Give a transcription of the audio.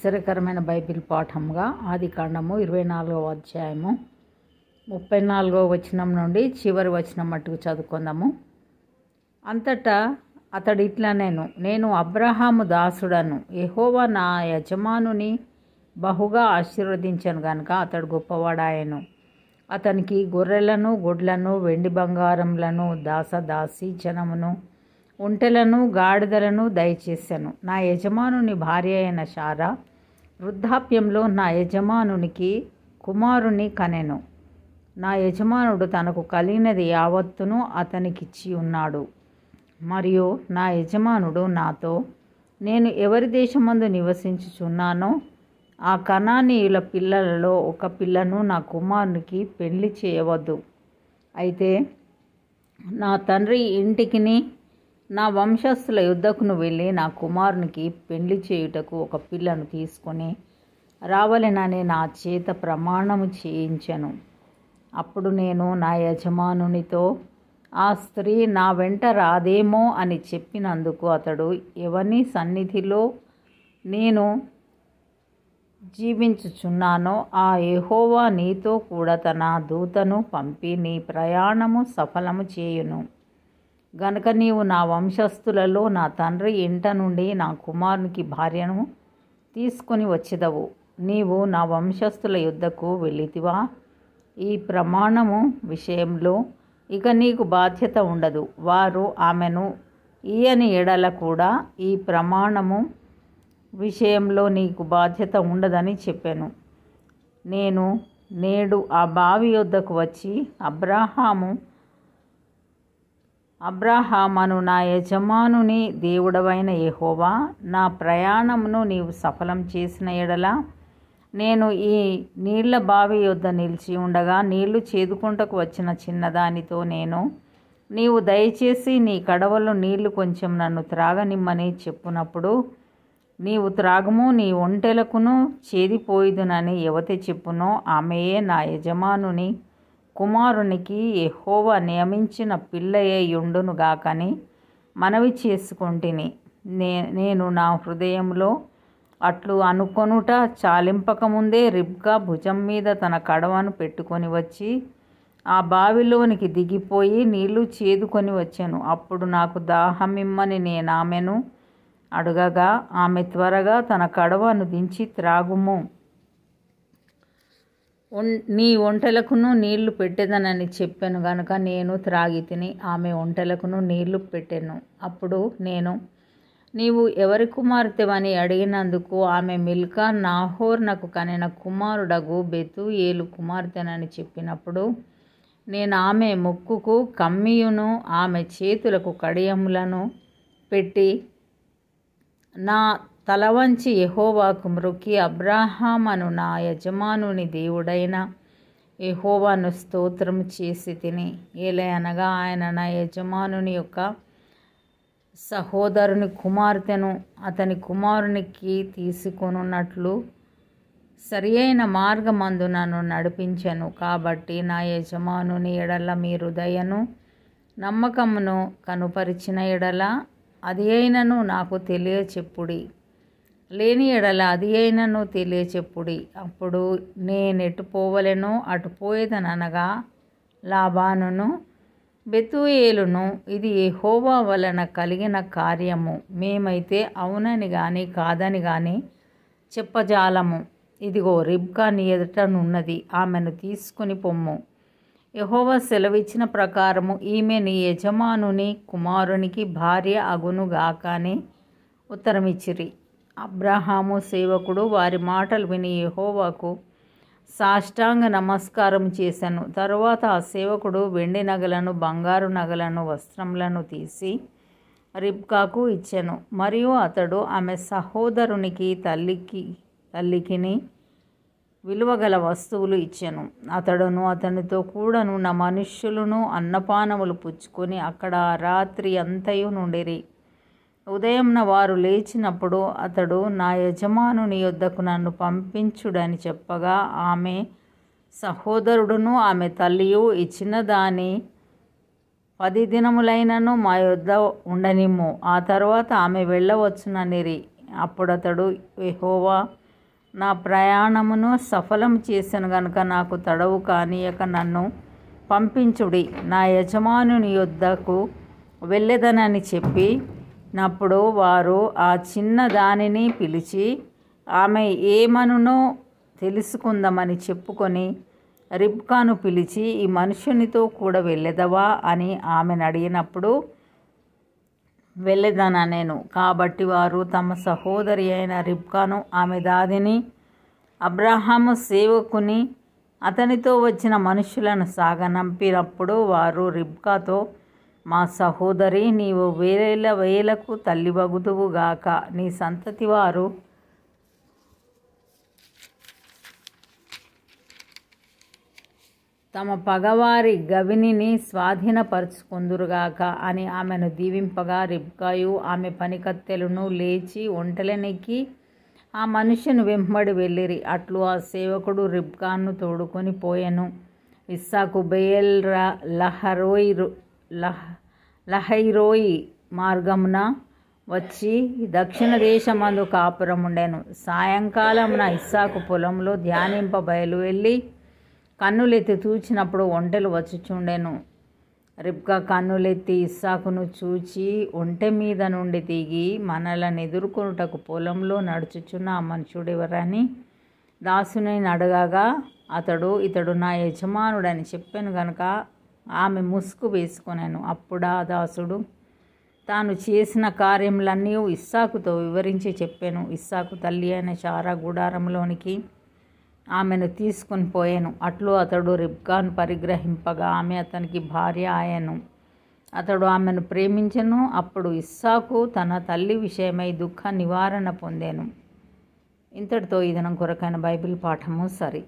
ఆశ్చర్యకరమైన బైబిల్ పాఠంగా ఆదికాండము 24వ అధ్యాయము 34వ వచనం నుండి చివరి వచనం మట్టుకు చదువుకుందాము. అంతటా అతడు ఇట్లా నేను అబ్రహాము దాసుడను, యెహోవా నా యజమానుని బహుగా ఆశీర్వదించను గనుక అతడు గొప్పవాడాయను. అతనికి గొర్రెలను గొడ్లను వెండి బంగారములను దాసదాసి జనమును ఒంటెలను గాడిదలను దయచేశాను. నా యజమానుని భార్య అయిన శారా వృద్ధాప్యంలో నా యజమానునికి కుమారుని కనెను. నా యజమానుడు తనకు కలిగినది యావత్తును అతనికిచ్చి ఉన్నాడు. మరియు నా యజమానుడు నాతో, నేను ఎవరి దేశమందు నివసించుచున్నానో ఆ కనానీయుల పిల్లలలో ఒక పిల్లను నా కుమారునికి పెళ్లి చేయవద్దు. అయితే నా తండ్రి ఇంటికిని నా వంశస్థుల యుద్ధకును వెళ్ళి నా కుమారునికి పెళ్లి చేయుటకు ఒక పిల్లను తీసుకొని రావలెనని నా చేత ప్రమాణము చేయించెను. అప్పుడు నేను నా యజమానునితో, ఆ స్త్రీ నా వెంట రాదేమో అని చెప్పినందుకు అతడు, ఎవని సన్నిధిలో నేను జీవించుచున్నానో ఆ యెహోవా నీతో కూడా తన దూతను పంపి నీ ప్రయాణము సఫలము చేయును. గనుక నీవు నా వంశస్థులలో నా తండ్రి ఇంట నుండి నా కుమారునికి భార్యను తీసుకొని వచ్చెదవు. నీవు నా వంశస్థుల యుద్ధకు వెళ్ళితివా? ఈ ప్రమాణము విషయంలో ఇక నీకు బాధ్యత ఉండదు. వారు ఆమెను ఈయని ఎడల కూడా ఈ ప్రమాణము విషయంలో నీకు బాధ్యత ఉండదని చెప్పాను. నేను నేడు ఆ బావి యొద్దకు వచ్చి అబ్రహామును నా యజమానుని దేవుడవైన యెహోవా, నా ప్రయాణమును నీవు సఫలం చేసిన ఎడల నేను ఈ నీళ్ల బావి యొద్ద నిలిచి ఉండగా నీళ్లు చేదుకుంటకు వచ్చిన చిన్నదానితో నీవు దయచేసి నీ కడవలో నీళ్లు కొంచెం నన్ను త్రాగనిమ్మని చెప్పునప్పుడు నీవు త్రాగము, నీ ఒంటెలకును చేదిపోయిదునని ఎవతే చెప్పునో ఆమెయే నా యజమానుని కుమారునికి యెహోవా నియమించిన పిల్లయే యుండును గాకని మనవి చేసుకొంటిని. నేను నా హృదయంలో అట్లు అనుకొనుట చాలింపకముందే రిబ్కా భుజం మీద తన కడవను పెట్టుకొని వచ్చి ఆ బావిలోనికి దిగిపోయి నీళ్లు చేదుకొని వచ్చాను. అప్పుడు నాకు దాహమిమ్మని నేను ఆమెను అడుగగా ఆమె త్వరగా తన కడవను దించి త్రాగుము, నీ ఒంటెలకును నీళ్లు పెట్టెదనని చెప్పాను గనుక నేను త్రాగితిని. ఆమె ఒంటెలకును నీళ్లు పెట్టెను. అప్పుడు నీవు ఎవరి కుమార్తెవని అడిగినందుకు ఆమె మిల్కా నాహోర్నకు కనిన కుమారుడగు బెతూయేలు కుమార్తెనని చెప్పినప్పుడు నేను ఆమె ముక్కుకు కమ్మియును ఆమె చేతులకు కడియములను పెట్టి నా తల వంచి యెహోవాకు మ్రొక్కి అబ్రహామును నా యజమానుని దేవుడైన యెహోవాను స్తోత్రము చేసి తిని. ఏలయనగా ఆయన నా యజమానుని యొక్క సహోదరుని కుమార్తెను అతని కుమారునికి తీసుకొనున్నట్లు సరి అయిన మార్గమందు నన్ను నడిపించెను. కాబట్టి నా యజమానుని ఎడల మీరు దయను నమ్మకమును కనుపరిచిన ఎడల అది అయినను నాకు తెలియచెప్పుడి, లేని ఎడల అది అయినను తెలియచెప్పుడి. అప్పుడు నేనెటు పోవలెనో అటు పోయేదనగా లాబానును బెతూయేలును, ఇది యెహోవా వలన కలిగిన కార్యము, మేమైతే అవునని గాని కాదని గాని చెప్పజాలము. ఇదిగో రిబ్కా నీ ఎదుటనున్నది, ఆమెను తీసుకుని పొమ్ము. యెహోవా సెలవిచ్చిన ప్రకారము ఈమె నీ యజమానుని కుమారునికి భార్య అగునుగాక అని ఉత్తరమిచ్చిరి. అబ్రహాము సేవకుడు వారి మాటలు విని యెహోవాకు సాష్టాంగ నమస్కారం చేశాను. తరువాత ఆ సేవకుడు వెండి నగలను బంగారు నగలను వస్త్రములను తీసి రిబ్కాకు ఇచ్చెను. మరియు అతడు ఆమె సహోదరునికి తల్లికిని విలువగల వస్తువులు ఇచ్చెను. అతడును అతనితో కూడాను నా మనుష్యులను అన్నపానములు పుచ్చుకొని అక్కడ రాత్రి అంతయు నుండిరి. ఉదయంన వారు లేచినప్పుడు అతడు నా యజమానుని యొద్దకు నన్ను పంపించుడని చెప్పగా ఆమె సహోదరుడును ఆమె తల్లియు ఈ చిన్నదాని 10 దినములైనను మా యొద్ద ఉండనిమ్ము, ఆ తరువాత ఆమె వెళ్ళవచ్చుననిరి. అప్పుడతడు, యెహోవా నా ప్రయాణమును సఫలం చేశాను గనుక నాకు తడవు కానీయక నన్ను పంపించుడి. నా యజమానుని యొద్దకు వెళ్ళెదనని చెప్పి నప్పుడు వారు ఆ చిన్న దానిని పిలిచి ఆమె ఏమనునో తెలుసుకుందామని చెప్పుకొని రిబ్కాను పిలిచి, ఈ మనుషునితో కూడా వెళ్ళెదవా అని ఆమెను అడిగినప్పుడు వెళ్ళేదనెను. కాబట్టి వారు తమ సహోదరి అయిన రిబ్కాను ఆమె దాదిని అబ్రహాము సేవకుని అతనితో వచ్చిన మనుషులను సాగనంపినప్పుడు వారు రిబ్కాతో, మా సహోదరి, నీవు వేల వేలకు తల్లివగుదువుగాక. నీ సంతతి వారు తమ పగవారి గవినిని స్వాధీనపరుచుకుందురుగాక అని ఆమెను దీవింపగా రిబ్కాయు ఆమె పనికత్తెలను లేచి ఒంటెలనెక్కి ఆ మనుష్యుని వెంబడి వెళ్ళిరి. అట్లు ఆ సేవకుడు రిబ్కాను తోడుకొని పోయెను. ఇస్సాకు బెయేల్ లహైరోయి మార్గమున వచ్చి దక్షిణ దేశమందు కాపురముండెను. సాయంకాలమున ఇస్సాకు పొలంలో ధ్యానింప బయలువెళ్ళి కన్నులెత్తి చూచినప్పుడు ఒంటెలు వచ్చుచుండెను. రిబ్కా కన్నులెత్తి ఇస్సాకును చూచి ఒంటె మీద నుండి దిగి మనలను ఎదుర్కొనుటకు పొలంలో నడుచుచున్న ఆ మనుషుడెవరని దాసుని అడగగా ఇతడు నా యజమానుడని చెప్పాను గనుక ఆమె ముసుగు వేసుకొనెను. అప్పుడా దాసుడు తాను చేసిన కార్యములన్నీ ఇస్సాకుతో వివరించి చెప్పాను. ఇస్సాకు తల్లి అయిన శారా గుడారంలోనికి ఆమెను తీసుకొని పోయాను. అట్లు అతడు రిబ్కాను పరిగ్రహింపగా ఆమె అతనికి భార్య ఆయను. అతడు ఆమెను ప్రేమించెను. అప్పుడు ఇస్సాకు తన తల్లి విషయమై దుఃఖ నివారణ పొందెను. ఇంతటితో ఈ దినం కొరకైన బైబిల్ పాఠము సరి.